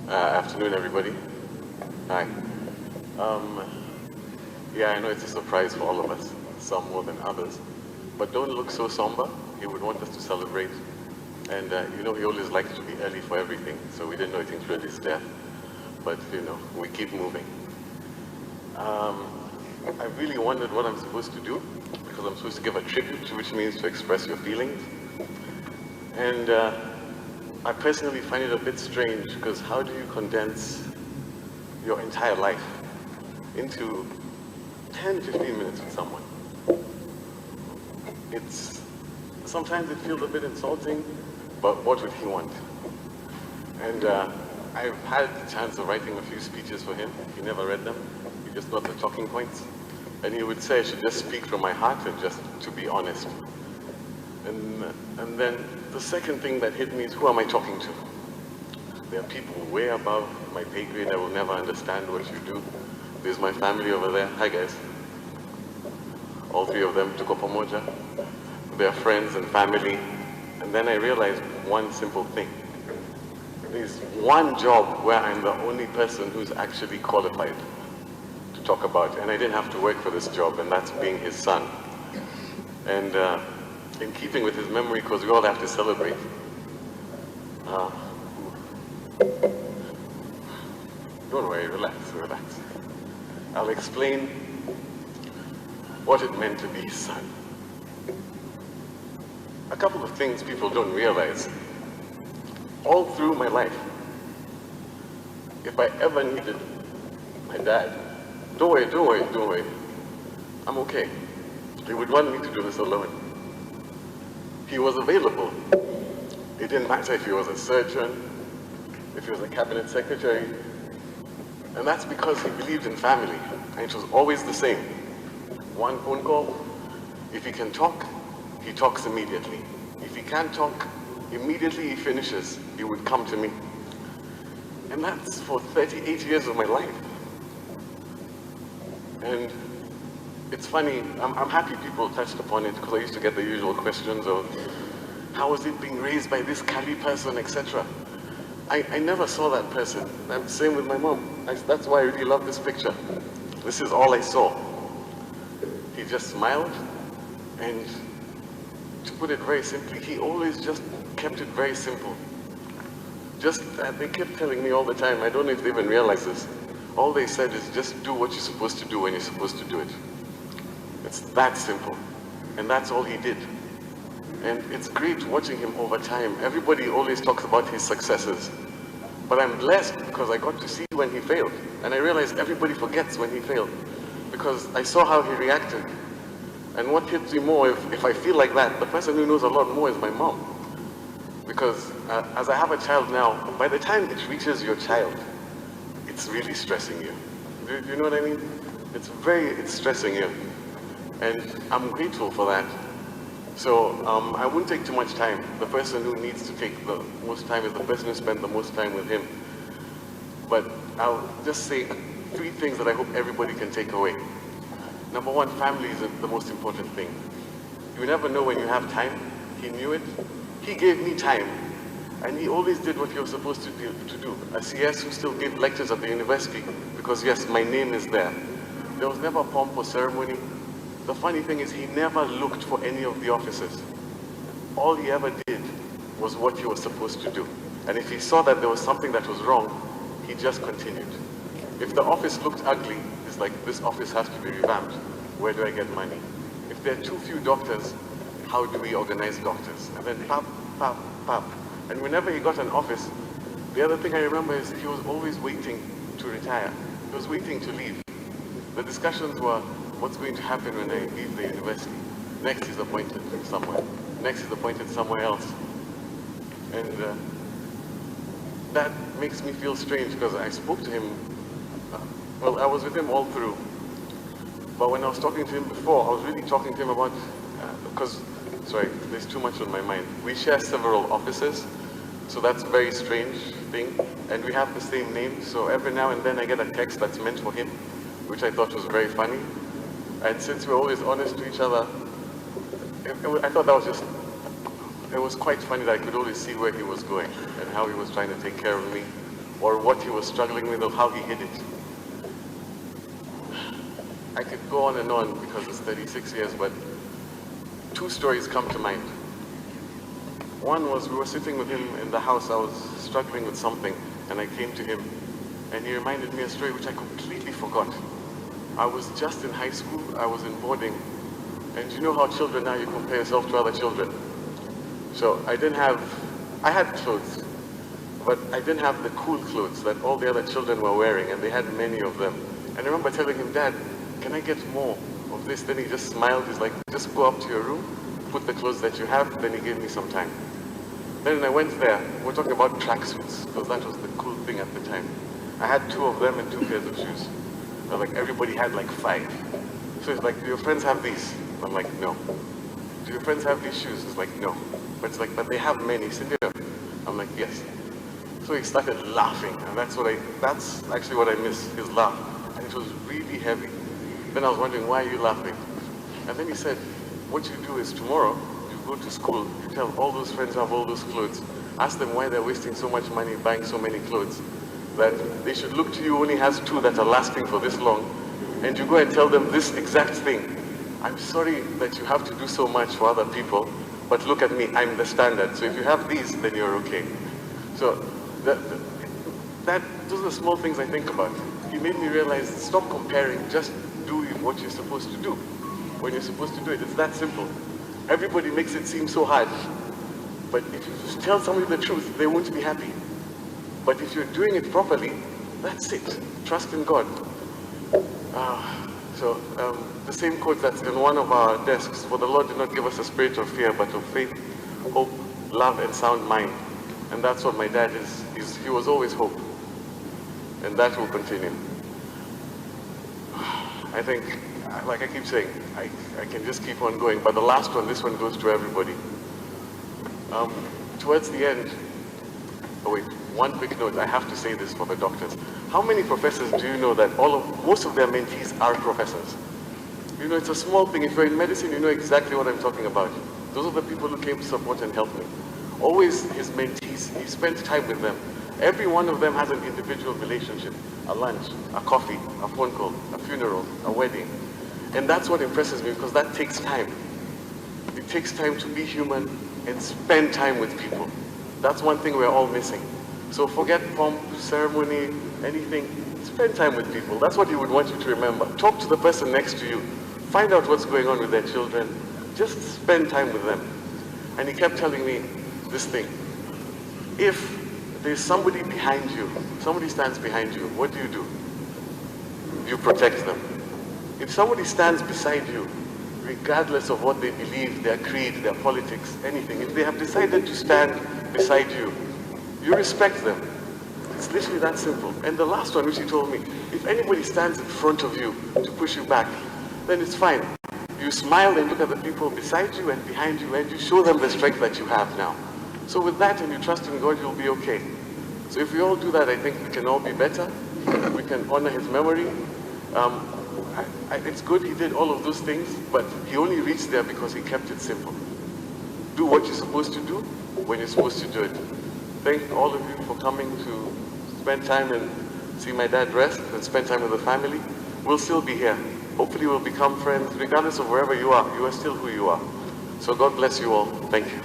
Afternoon, everybody. Hi. Yeah, I know it's a surprise for all of us, some more than others. But don't look so somber. He would want us to celebrate. And he always likes to be early for everything, so we didn't know it included his death. But, we keep moving. I really wondered what I'm supposed to do, because I'm supposed to give a tribute, which means to express your feelings. And I personally find it a bit strange, because how do you condense your entire life into 10, 15 minutes with someone? Sometimes it feels a bit insulting, but what would he want? And I've had the chance of writing a few speeches for him. He never read them. He just got the talking points. And he would say I should just speak from my heart and just to be honest. And then the second thing that hit me is, who am I talking to? There are people way above my pay grade. I will never understand what you do. There's my family over there. Hi, guys. All three of them took up Pamoja. They're friends and family. And then I realized one simple thing. There's one job where I'm the only person who's actually qualified to talk about. And I didn't have to work for this job, and that's being his son. And in keeping with his memory, because we all have to celebrate. Don't worry, relax. I'll explain what it meant to be his son. A couple of things people don't realize. All through my life, if I ever needed my dad, don't worry, I'm okay. He would want me to do this alone. He was available. It didn't matter if he was a surgeon, if he was a cabinet secretary, and that's because he believed in family, and it was always the same. One phone call, if he can talk, he talks immediately. If he can't talk, immediately he finishes, he would come to me. And that's for 38 years of my life. And it's funny, I'm happy people touched upon it, because I used to get the usual questions of, how was it being raised by this Kali person, etc. I never saw that person. I'm the same with my mom. That's why I really love this picture. This is all I saw. He just smiled, and to put it very simply, he always just kept it very simple. They kept telling me all the time, I don't know if they even realize this, all they said is just do what you're supposed to do when you're supposed to do it. It's that simple. And that's all he did. And it's great watching him over time. Everybody always talks about his successes. But I'm blessed because I got to see when he failed. And I realized everybody forgets when he failed. Because I saw how he reacted. And what hits me more, if I feel like that, the person who knows a lot more is my mom. Because as I have a child now, by the time it reaches your child, it's really stressing you. Do you know what I mean? It's stressing you. And I'm grateful for that. So I won't take too much time. The person who needs to take the most time is the person who spent the most time with him. But I'll just say 3 things that I hope everybody can take away. Number 1, family is the most important thing. You never know when you have time. He knew it. He gave me time. And he always did what he was supposed to do. A CS who still gave lectures at the university, because yes, my name is there. There was never a pomp or ceremony. The funny thing is, he never looked for any of the offices. All he ever did was what he was supposed to do. And if he saw that there was something that was wrong, he just continued. If the office looked ugly, it's like, this office has to be revamped. Where do I get money? If there are too few doctors, how do we organize doctors? And then pop. And whenever he got an office, the other thing I remember is he was always waiting to retire. He was waiting to leave. The discussions were, what's going to happen when I leave the university? Next he's appointed somewhere. Next he's appointed somewhere else. And that makes me feel strange, because I spoke to him, I was with him all through. But when I was talking to him before, I was really talking to him about, there's too much on my mind. We share several offices, so that's a very strange thing. And we have the same name, so every now and then I get a text that's meant for him, which I thought was very funny. And since we're always honest to each other, I thought that was just, it was quite funny that I could always see where he was going and how he was trying to take care of me. or what he was struggling with or how he hid it. I could go on and on because it's 36 years, but two stories come to mind. One was we were sitting with him in the house. I was struggling with something, and I came to him, and he reminded me a story which I completely forgot. I was just in high school. I was in boarding, and you know how children now, you compare yourself to other children. So I had clothes, but I didn't have the cool clothes that all the other children were wearing, and they had many of them. And I remember telling him, Dad, can I get more of this? Then he just smiled. He's like, just go up to your room, put the clothes that you have. Then he gave me some time. Then I went there. We're talking about tracksuits, because that was the cool thing at the time. I had 2 of them and 2 pairs of shoes. Like everybody had like 5. So it's like, do your friends have these? I'm like, no. Do your friends have these shoes? It's like, no. But it's like, but they have many. Sit here. I'm like, yes. So he started laughing, and that's actually what I miss, his laugh. And it was really heavy. Then I was wondering, why are you laughing? And then he said, what you do is tomorrow, you go to school, you tell all those friends who have all those clothes, ask them why they're wasting so much money buying so many clothes, that they should look to you who only has 2 that are lasting for this long, and you go and tell them this exact thing. I'm sorry that you have to do so much for other people, but look at me, I'm the standard. So if you have these, then you're okay. So those are the small things I think about. He made me realize, stop comparing, just do what you're supposed to do. When you're supposed to do it, it's that simple. Everybody makes it seem so hard. But if you just tell somebody the truth, they won't be happy. But if you're doing it properly, that's it. Trust in God. The same quote that's in one of our desks, for the Lord did not give us a spirit of fear, but of faith, hope, love, and sound mind. And that's what my dad is. He was always hope. And that will continue. I think, like I keep saying, I can just keep on going. But the last one, this one goes to everybody. Towards the end, one quick note, I have to say this for the doctors. How many professors do you know that most of their mentees are professors? You know, it's a small thing. If you're in medicine, you know exactly what I'm talking about. Those are the people who came to support and help me. Always his mentees, he spent time with them. Every one of them has an individual relationship, a lunch, a coffee, a phone call, a funeral, a wedding. And that's what impresses me, because that takes time. It takes time to be human and spend time with people. That's one thing we're all missing. So forget pomp, ceremony, anything. Spend time with people. That's what he would want you to remember. Talk to the person next to you. Find out what's going on with their children. Just spend time with them. And he kept telling me this thing. If there's somebody behind you, somebody stands behind you, what do? You protect them. If somebody stands beside you, regardless of what they believe, their creed, their politics, anything, if they have decided to stand beside you, you respect them. It's literally that simple. And the last one, which he told me, if anybody stands in front of you to push you back, then it's fine. You smile and look at the people beside you and behind you, and you show them the strength that you have now. So with that, and you trust in God, you'll be okay. So if we all do that, I think we can all be better. We can honor his memory. It's good he did all of those things, but he only reached there because he kept it simple. Do what you're supposed to do when you're supposed to do it. Thank all of you for coming to spend time and see my dad rest and spend time with the family. We'll still be here. Hopefully we'll become friends. Regardless of wherever you are still who you are. So God bless you all. Thank you.